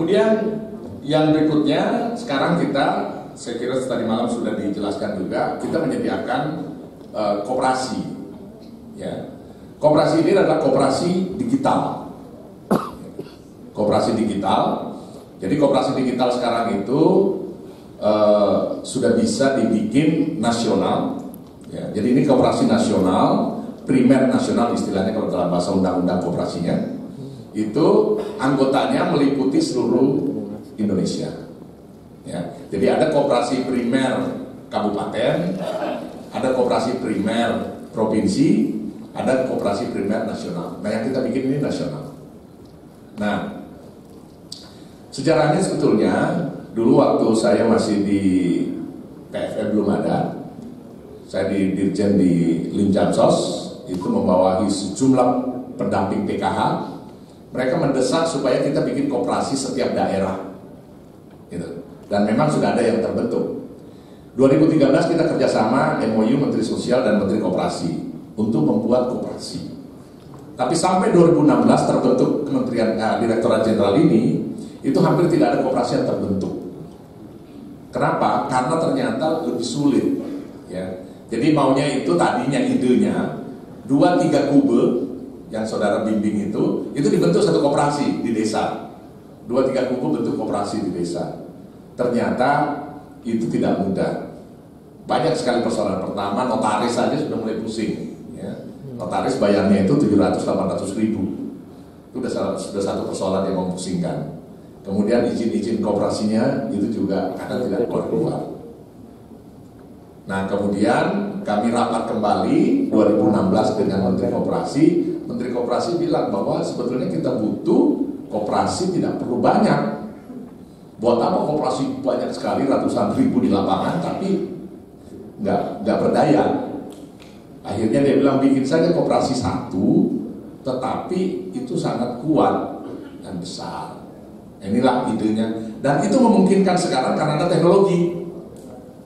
kemudian yang berikutnya sekarang kita, saya kira tadi malam sudah dijelaskan juga, kita menyediakan koperasi. Ya. Koperasi ini adalah koperasi digital. Koperasi digital. Jadi koperasi digital sekarang itu sudah bisa dibikin nasional. Ya, jadi ini koperasi nasional, primer nasional istilahnya kalau dalam bahasa undang-undang koperasinya. Itu anggotanya meliputi seluruh Indonesia. Ya, jadi ada koperasi primer kabupaten, ada koperasi primer provinsi, ada koperasi primer nasional. Nah, yang kita bikin ini nasional. Nah, sejarahnya sebetulnya dulu waktu saya masih di PFM belum ada, saya di Dirjen di Limjamsos, itu membawahi sejumlah pendamping PKH. Mereka mendesak supaya kita bikin koperasi setiap daerah, gitu. Dan memang sudah ada yang terbentuk. 2013 kita kerjasama MOU Menteri Sosial dan Menteri Koperasi untuk membuat koperasi. Tapi sampai 2016 terbentuk Kementerian Direktorat Jenderal ini, itu hampir tidak ada koperasi yang terbentuk. Kenapa? Karena ternyata lebih sulit. Ya. Jadi maunya itu tadinya idenya 2-3 kube yang saudara bimbing itu dibentuk satu koperasi di desa. 2-3 kube bentuk koperasi di desa. Ternyata itu tidak mudah. Banyak sekali persoalan. Pertama, notaris saja sudah mulai pusing. Ya. Notaris bayarnya itu 700-800 ribu. Itu sudah satu persoalan yang memusingkan. Kemudian izin-izin koperasinya itu juga kadang tidak keluar. Nah, kemudian kami rapat kembali 2016 dengan Menteri Koperasi. Menteri Koperasi bilang bahwa sebetulnya kita butuh koperasi tidak perlu banyak. Buat apa koperasi banyak sekali ratusan ribu di lapangan tapi nggak berdaya. Akhirnya dia bilang bikin saja koperasi satu, tetapi itu sangat kuat dan besar. Inilah idenya, dan itu memungkinkan sekarang karena ada teknologi.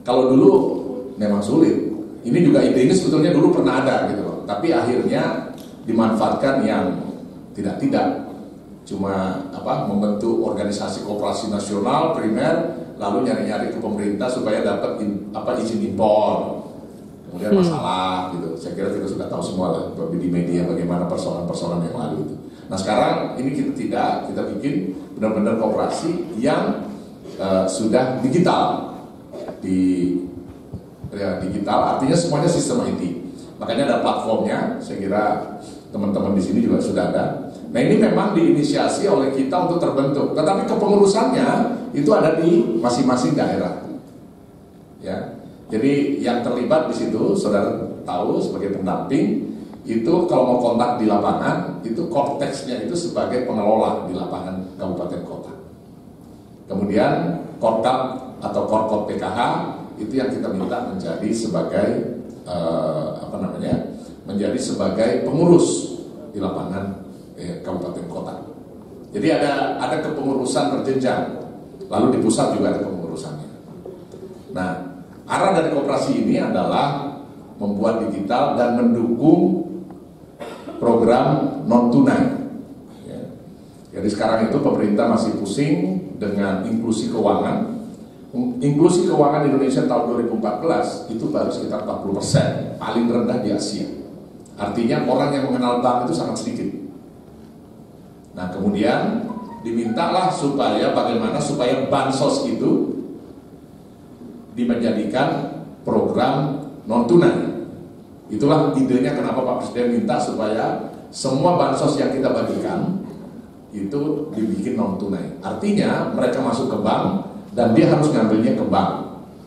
Kalau dulu memang sulit. Ini juga ide ini sebetulnya dulu pernah ada gitu loh, tapi akhirnya dimanfaatkan yang tidak. Cuma membentuk organisasi koperasi nasional primer, lalu nyari-nyari ke pemerintah supaya dapat izin impor. Kemudian masalah gitu. Saya kira kita sudah tahu semua lah di media bagaimana persoalan-persoalan yang lalu itu. Nah, sekarang ini kita bikin benar-benar koperasi yang sudah digital. Digital artinya semuanya sistem IT. Makanya ada platformnya. Saya kira teman-teman di sini juga sudah ada. Nah, ini memang diinisiasi oleh kita untuk terbentuk. Tetapi kepengurusannya itu ada di masing-masing daerah. Ya. Jadi yang terlibat di situ, saudara tahu sebagai pendamping, itu kalau mau kontak di lapangan, itu korteksnya itu sebagai pengelola di lapangan kabupaten kota. Kemudian korkap atau korkop PKH itu yang kita minta menjadi sebagai menjadi sebagai pengurus di lapangan kabupaten kota. Jadi ada kepengurusan berjenjang, lalu di pusat juga ada kepengurusannya. Nah, arah dari koperasi ini adalah membuat digital dan mendukung program non tunai. Ya. Jadi sekarang itu pemerintah masih pusing dengan inklusi keuangan. Inklusi keuangan Indonesia tahun 2014 itu baru sekitar 40%, paling rendah di Asia. Artinya orang yang mengenal bank itu sangat sedikit. Nah, kemudian dimintalah bagaimana supaya bansos itu dimenjadikan program non tunai. Itulah idenya kenapa Pak Presiden minta supaya semua bansos yang kita bagikan itu dibikin non tunai. Artinya mereka masuk ke bank dan dia harus ngambilnya ke bank.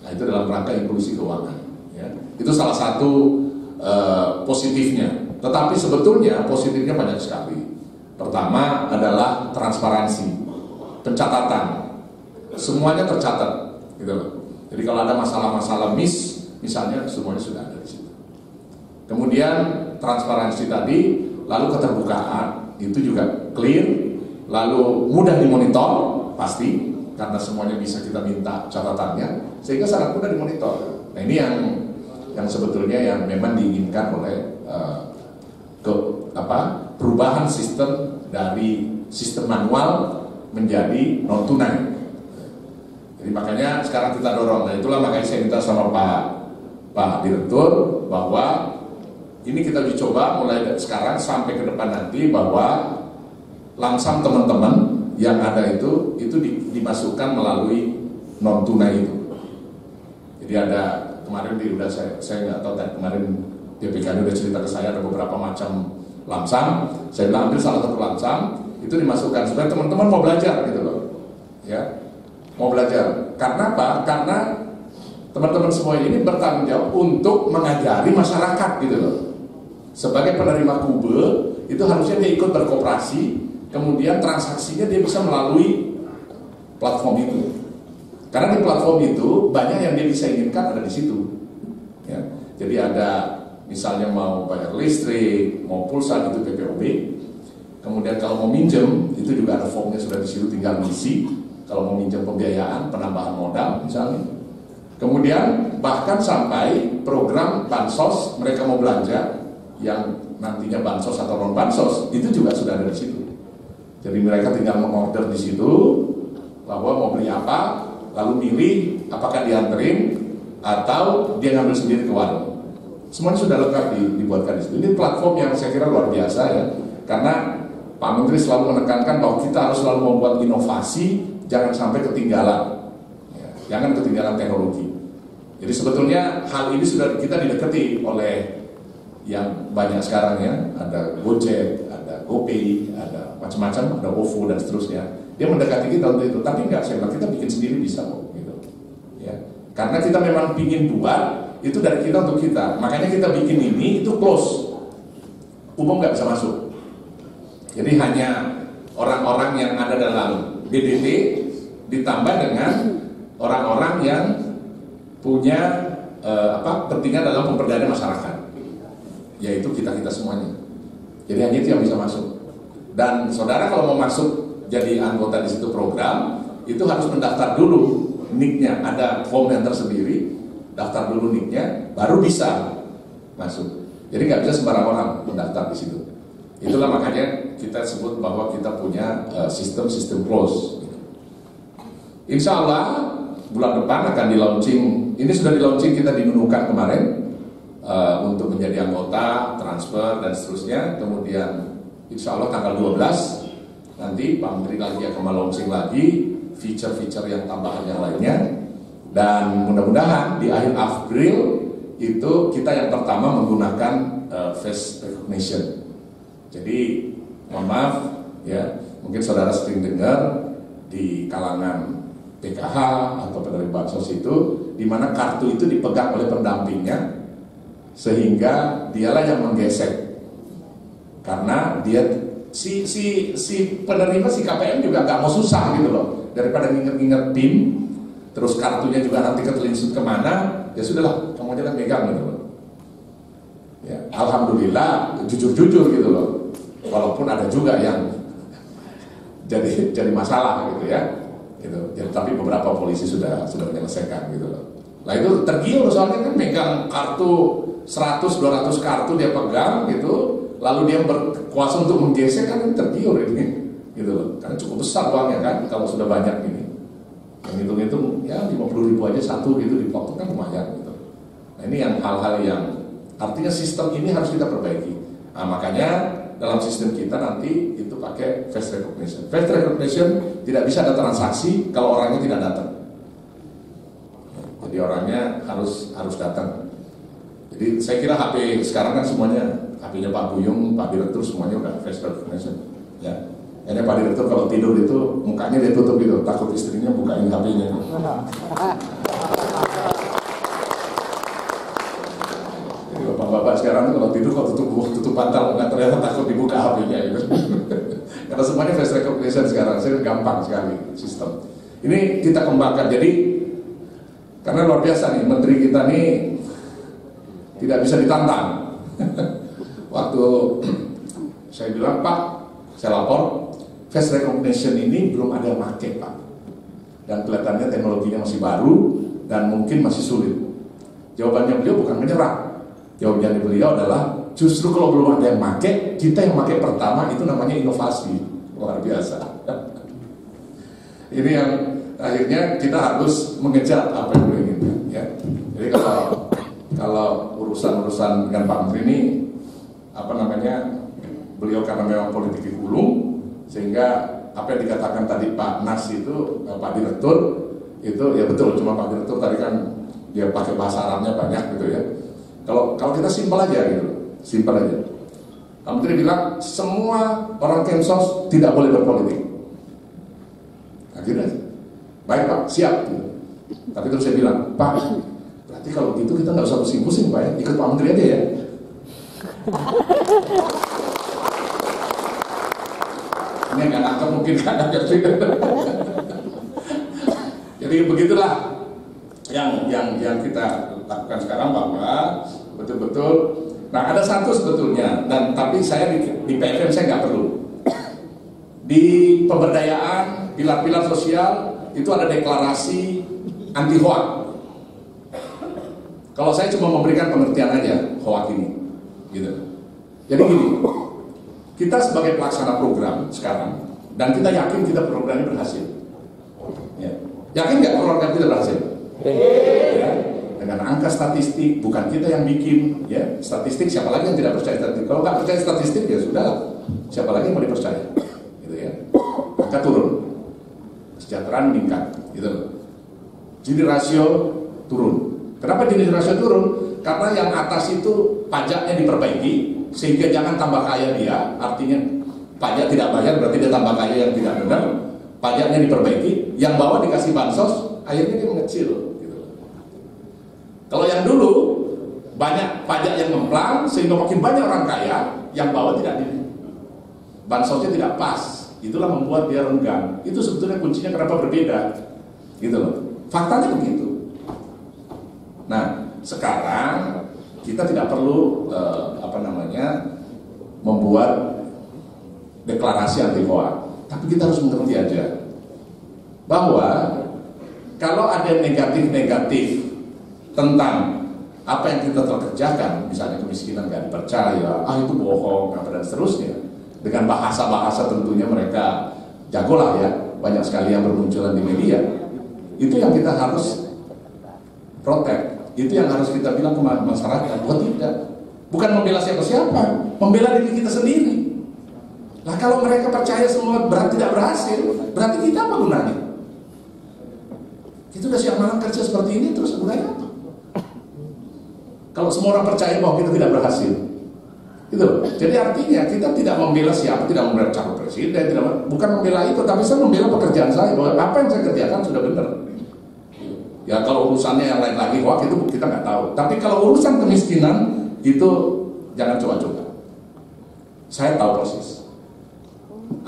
Nah, itu dalam rangka inklusi keuangan. Ya. Itu salah satu positifnya. Tetapi sebetulnya positifnya banyak sekali. Pertama adalah transparansi, pencatatan, semuanya tercatat, gitu loh. Jadi kalau ada masalah-masalah misalnya semuanya sudah ada di situ. Kemudian transparansi tadi, lalu keterbukaan itu juga clear, lalu mudah dimonitor pasti karena semuanya bisa kita minta catatannya, sehingga sangat mudah dimonitor. Nah, ini yang sebetulnya yang memang diinginkan oleh perubahan sistem dari sistem manual menjadi non tunai. Jadi makanya sekarang kita dorong. Nah itulah makanya saya minta sama Pak Direktur bahwa ini kita dicoba mulai dari sekarang sampai ke depan nanti bahwa langsam teman-teman yang ada itu dimasukkan melalui non tunai itu. Jadi ada kemarin saya nggak tahu tadi kemarin BPK udah cerita ke saya ada beberapa macam lamsam. Saya bilang ambil salah satu lamsam itu dimasukkan supaya teman-teman mau belajar gitu loh, ya mau belajar. Karena apa? Karena teman-teman semua ini bertanggung jawab untuk mengajari masyarakat gitu loh. Sebagai penerima KUBE itu harusnya dia ikut berkoperasi, kemudian transaksinya dia bisa melalui platform itu. Karena di platform itu banyak yang dia bisa inginkan ada di situ. Ya. Jadi ada misalnya mau bayar listrik, mau pulsa itu PPOB. Kemudian kalau mau minjem itu juga ada formnya sudah di situ tinggal ngisi. Kalau mau minjem pembiayaan, penambahan modal misalnya. Kemudian bahkan sampai program bansos mereka mau belanja yang nantinya bansos atau non bansos itu juga sudah ada di situ. Jadi mereka tinggal mengorder di situ bahwa mau beli apa, lalu milih apakah dianterin atau dia ngambil sendiri ke warung. Semuanya sudah lengkap dibuatkan di situ. Ini platform yang saya kira luar biasa ya, karena Pak Menteri selalu menekankan bahwa kita harus selalu membuat inovasi, jangan sampai ketinggalan, ya, jangan ketinggalan teknologi. Jadi sebetulnya hal ini sudah kita didekati oleh yang banyak sekarang ya, ada Gojek, ada GoPay, ada macam-macam, ada OVO dan seterusnya. Dia mendekati kita untuk itu, tapi enggak, saya bilang kita bikin sendiri bisa kok, gitu. Ya, karena kita memang ingin buat itu dari kita untuk kita, makanya kita bikin ini itu close, umum nggak bisa masuk. Jadi hanya orang-orang yang ada dalam BDT ditambah dengan orang-orang yang punya kepentingan dalam pemberdayaan masyarakat, yaitu kita semuanya. Jadi hanya itu yang bisa masuk. Dan saudara kalau mau masuk jadi anggota di situ program, itu harus mendaftar dulu nicknya, ada form yang tersendiri, daftar dulu nicknya, baru bisa masuk. Jadi nggak bisa sembarang orang mendaftar di situ. Itulah makanya kita sebut bahwa kita punya sistem close. Insya Allah bulan depan akan di launching. Ini sudah di launching kita di Nunukan kemarin. Untuk menjadi anggota, transfer dan seterusnya. Kemudian insya Allah tanggal 12 nanti Pak Menteri lagi akan launching lagi feature-feature yang tambahan yang lainnya. Dan mudah-mudahan di akhir April itu kita yang pertama menggunakan face recognition. Jadi mohon maaf ya, mungkin saudara sering dengar di kalangan PKH atau penerima bansos itu, di mana kartu itu dipegang oleh pendampingnya, sehingga dialah yang menggesek, karena dia si penerima si KPM juga nggak mau susah gitu loh, daripada nginget-nginget PIN terus kartunya juga nanti ketelinsut kemana, ya sudahlah kamu aja megang gitu loh. Ya, alhamdulillah jujur-jujur gitu loh, walaupun ada juga yang jadi masalah gitu ya, gitu. Jadi, tapi beberapa polisi sudah menyelesaikan gitu loh. Nah itu tergiur soalnya kan megang kartu 100-200 kartu dia pegang gitu, lalu dia berkuasa untuk menggesek, kan tergiur ini gitu loh, karena cukup besar uangnya kan kalau sudah banyak ini. Yang hitung-hitung ya 50.000 aja satu gitu dipotong kan lumayan gitu. Nah ini yang hal-hal yang artinya sistem ini harus kita perbaiki. Nah, makanya dalam sistem kita nanti itu pakai face recognition. Face recognition tidak bisa ada transaksi kalau orangnya tidak datang. Jadi orangnya harus datang. Jadi saya kira HP sekarang kan semuanya, HP-nya Pak Buyung, Pak Direktur semuanya udah face recognition. Ya, ini Pak Direktur kalau tidur itu mukanya dia tutup gitu, takut istrinya bukain HP-nya. Jadi bapak-bapak sekarang kalau tidur kalau tutup pantal, nggak ternyata takut dibuka HP-nya gitu. Karena semuanya face recognition sekarang, saya gampang sekali sistem. Ini kita kembangkan. Jadi karena luar biasa nih, menteri kita nih tidak bisa ditantang. Waktu saya bilang, Pak, saya lapor, face recognition ini belum ada yang pakai, Pak. Dan kelihatannya teknologinya masih baru dan mungkin masih sulit. Jawabannya beliau bukan menyerah. Jawabannya beliau adalah, justru kalau belum ada yang pakai, kita yang pakai pertama itu namanya inovasi. Luar biasa. Ini yang akhirnya kita harus mengejar apa yang beliau inginkan. Ya. Jadi kalau urusan-urusan dengan Pak Menteri ini apa namanya, beliau karena memang politik di hulu, sehingga apa yang dikatakan tadi Pak Nas itu, Pak Direktur itu ya betul, cuma Pak Direktur tadi kan dia pakai bahasa Arabnya banyak gitu ya. Kalau kita simpel aja gitu, simpel aja. Pak Menteri bilang semua orang Kemsos tidak boleh berpolitik. Akhirnya, baik Pak, siap. Tapi terus saya bilang, Pak, berarti kalau gitu kita nggak usah pusing-pusing Pak ya, ikut Pak Menteri aja ya. Ini nggak nangkep mungkin kan nangkep sih. Jadi begitulah yang kita lakukan sekarang, bahwa betul-betul. Nah, ada satu sebetulnya, tapi saya di PFM saya nggak perlu. Di pemberdayaan pilar-pilar sosial itu ada deklarasi anti hoak. Kalau saya cuma memberikan pengertian aja hoak ini, gitu. Jadi gini, kita sebagai pelaksana program sekarang, dan kita yakin kita programnya berhasil. Ya. Yakin nggak program kita berhasil? Ya. Dengan angka statistik, bukan kita yang bikin, ya. Statistik siapa lagi yang tidak percaya statistik? Kalau nggak percaya statistik ya sudah, siapa lagi yang mau dipercaya? Gitu ya. Angka turun, kesejahteraan meningkat, gitu. Gini rasio turun. Kenapa gini rasio turun? Karena yang atas itu pajaknya diperbaiki, sehingga jangan tambah kaya dia. Artinya pajak tidak bayar berarti dia tambah kaya yang tidak benar. Pajaknya diperbaiki, yang bawah dikasih bansos, akhirnya dia mengecil. Kalau yang dulu banyak pajak yang ngemplang sehingga makin banyak orang kaya, yang bawah tidak bansosnya tidak pas. Itulah membuat dia renggang. Itu sebetulnya kuncinya kenapa berbeda. Gitu loh. Faktanya begitu. Nah, sekarang kita tidak perlu membuat deklarasi anti hoak. Tapi kita harus mengerti aja bahwa kalau ada negatif-negatif tentang apa yang kita terkerjakan, misalnya kemiskinan nggak dipercaya, itu bohong, dan seterusnya, dengan bahasa-bahasa tentunya mereka jagolah ya, banyak sekali yang bermunculan di media. Itu yang kita harus protect, itu yang harus kita bilang ke masyarakat, buat tidak, bukan membela siapa-siapa, membela diri kita sendiri. Lah kalau mereka percaya semua berarti tidak berhasil, berarti kita apa gunanya? Kita udah siap malam kerja seperti ini, terus gunanya apa? Kalau semua orang percaya bahwa kita tidak berhasil, gitu. Jadi artinya kita tidak membela siapa, tidak membela calon presiden, bukan membela itu, tapi saya membela pekerjaan saya, bahwa apa yang saya kerjakan sudah benar. Ya kalau urusannya yang lain lagi, wah itu kita nggak tahu. Tapi kalau urusan kemiskinan itu jangan coba-coba. Saya tahu persis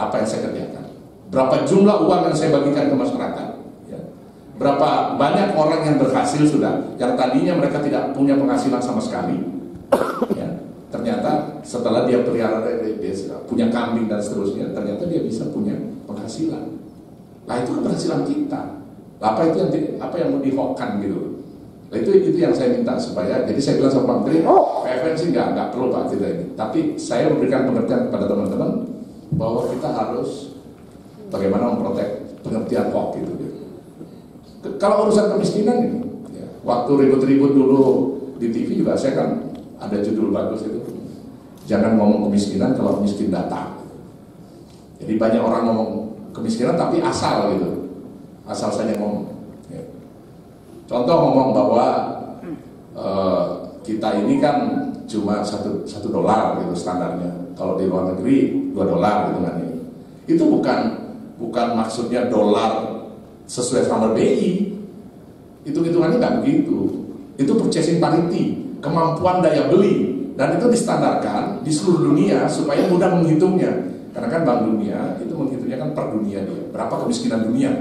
apa yang saya kerjakan, berapa jumlah uang yang saya bagikan ke masyarakat. Berapa banyak orang yang berhasil sudah, yang tadinya mereka tidak punya penghasilan sama sekali, ya, ternyata setelah dia pelihara, dia punya kambing dan seterusnya, ternyata dia bisa punya penghasilan. Nah itu keberhasilan kita. Apa itu yang mau dihokkan gitu. Nah, itu yang saya minta supaya, jadi saya bilang sama Pak Menteri, PFN sih nggak perlu Pak kita ini, tapi saya memberikan pengertian kepada teman-teman bahwa kita harus bagaimana memprotek pengertian hoax gitu. Kalau urusan kemiskinan ini, ya, waktu ribut-ribut dulu di TV juga saya kan ada judul bagus itu, jangan ngomong kemiskinan kalau miskin datang. Jadi banyak orang ngomong kemiskinan tapi asal gitu, asal saja ngomong. Ya. Contoh ngomong bahwa kita ini kan cuma $1 gitu standarnya, kalau di luar negeri $2 gitu kan ini. Itu bukan maksudnya dolar sesuai standar BI, hitung-hitungannya nggak begitu. Itu purchasing parity, kemampuan daya beli, dan itu distandarkan di seluruh dunia supaya mudah menghitungnya. Karena kan Bank Dunia itu menghitungnya kan per dunia dia, berapa kemiskinan dunia.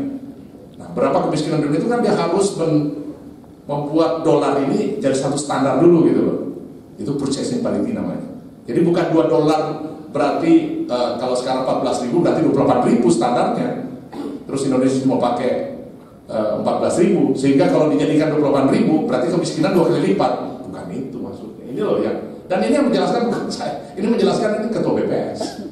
Nah, berapa kemiskinan dunia itu kan dia harus membuat dolar ini jadi satu standar dulu gitu loh. Itu purchasing parity namanya. Jadi bukan $2 berarti kalau sekarang 14.000 berarti 24.000 standarnya. Terus Indonesia cuma pakai 14.000, sehingga kalau dijadikan 28.000 berarti kemiskinan 2 kali lipat. Bukan itu maksudnya. Ini loh yang, dan ini yang menjelaskan bukan saya, ini menjelaskan ini Ketua BPS.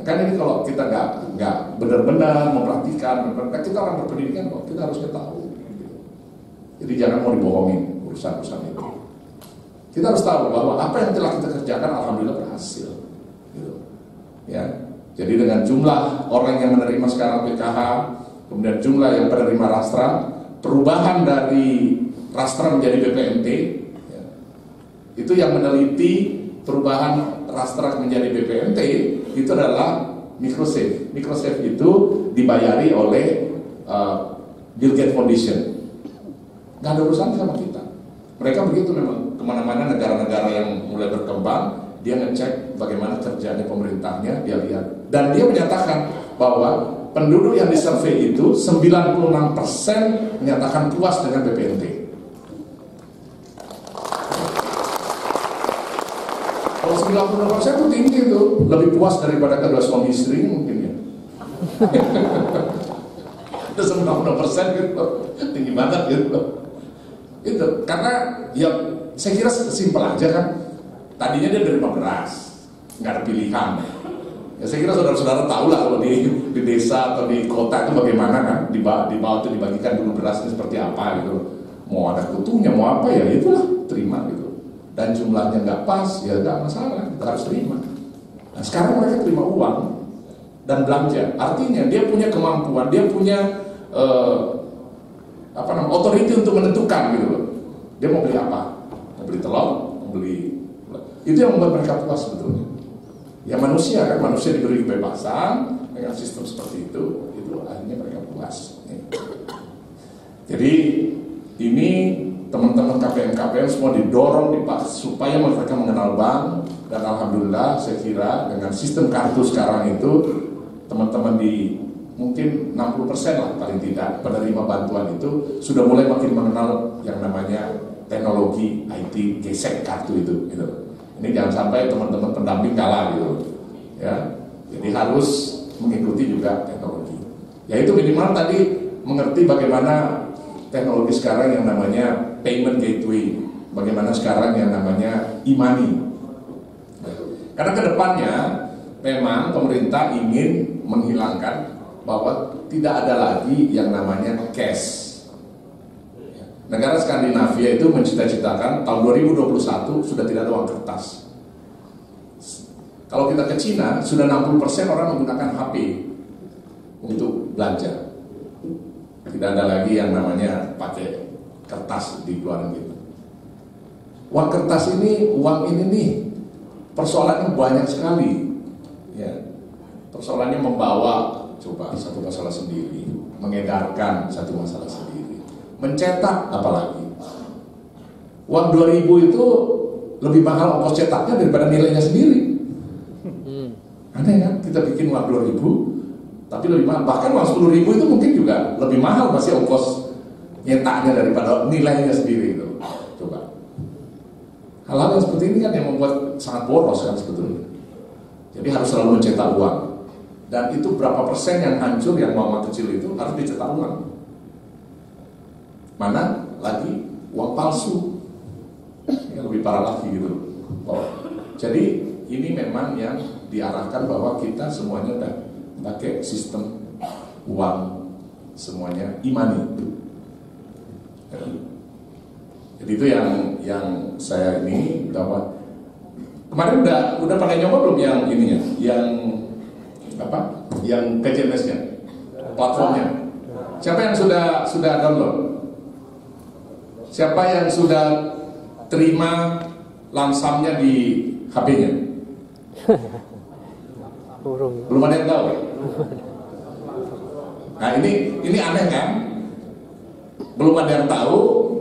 Kan ini kalau kita nggak benar-benar memperhatikan, kita orang berpendidikan kok, kita harusnya tahu. Jadi jangan mau dibohongin urusan-urusan itu. Kita harus tahu bahwa apa yang telah kita kerjakan alhamdulillah berhasil. Gitu. Ya. Jadi dengan jumlah orang yang menerima sekarang PKH, kemudian jumlah yang penerima Rastra, perubahan dari Rastra menjadi BPNT, ya, itu yang meneliti perubahan Rastra menjadi BPNT itu adalah Microsafe. Microsafe itu dibayari oleh Bill Gates Foundation. Nggak ada urusan sama kita. Mereka begitu memang kemana-mana negara-negara yang mulai berkembang, dia ngecek bagaimana kerjanya pemerintahnya, dia lihat. Dan dia menyatakan bahwa penduduk yang disurvei itu 96% menyatakan puas dengan BPNT. Kalau 90% itu tinggi itu, lebih puas daripada kedua suami istri mungkin ya. Itu 90% gitu, tinggi banget gitu. Itu karena ya saya kira simpel aja kan. Tadinya dia menerima beras, nggak ada pilihan. Ya saya kira saudara-saudara tahu lah kalau di desa atau di kota itu bagaimana kan, di bawah itu dibagikan dulu berasnya seperti apa gitu. Mau ada kutunya, mau apa ya itulah terima gitu. Dan jumlahnya nggak pas, ya nggak masalah, kita harus terima. Nah sekarang mereka terima uang dan belanja, artinya dia punya kemampuan, dia punya otoriti untuk menentukan gitu loh. Dia mau beli apa? Mau beli telur, mau beli, itu yang membuat mereka puas sebetulnya. Ya manusia kan, manusia diberi kebebasan dengan sistem seperti itu akhirnya mereka puas. Jadi ini teman-teman KPM semua didorong supaya mereka mengenal bank, dan alhamdulillah saya kira dengan sistem kartu sekarang itu teman-teman di mungkin 60% lah paling tidak penerima bantuan itu sudah mulai makin mengenal yang namanya teknologi IT gesek kartu itu gitu. Ini jangan sampai teman-teman pendamping kalah gitu ya. Jadi harus mengikuti juga teknologi. Ya itu minimal tadi mengerti bagaimana teknologi sekarang yang namanya payment gateway, bagaimana sekarang yang namanya e-money. Karena kedepannya memang pemerintah ingin menghilangkan bahwa tidak ada lagi yang namanya cash. Negara Skandinavia itu mencita-citakan tahun 2021 sudah tidak ada uang kertas. Kalau kita ke Cina, sudah 60% orang menggunakan HP untuk belanja. Tidak ada lagi yang namanya pakai kertas dikeluarin gitu. Uang kertas ini, uang ini nih, persoalannya banyak sekali. Ya, persoalannya membawa, coba satu masalah sendiri, mengedarkan satu masalah sendiri, mencetak apalagi. Uang 2000 itu lebih mahal ongkos cetaknya daripada nilainya sendiri. Aneh kan, kita bikin uang 2000 tapi lebih mahal. Bahkan uang 10.000 itu mungkin juga lebih mahal masih ongkos nyetaknya daripada nilainya sendiri itu. Coba. Hal-hal yang seperti ini kan yang membuat sangat boros kan sebetulnya. Jadi harus selalu mencetak uang. Dan itu berapa persen yang hancur, yang mama kecil itu harus dicetak ulang. Mana lagi uang palsu, yang lebih parah lagi gitu. Oh. Jadi ini memang yang diarahkan bahwa kita semuanya udah pakai sistem uang, semuanya e-money. Jadi itu yang saya ini bahwa kemarin udah pakai nyoba belum yang ininya, yang apa? Yang KCMS-nya, platformnya. Siapa yang sudah download? Siapa yang sudah terima lamsamnya di HP-nya? Belum ada yang tahu. Nah ini aneh kan? Belum ada yang tahu,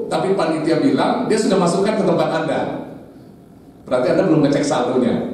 tapi panitia bilang dia sudah masukkan ke tempat Anda. Berarti Anda belum ngecek saldonya.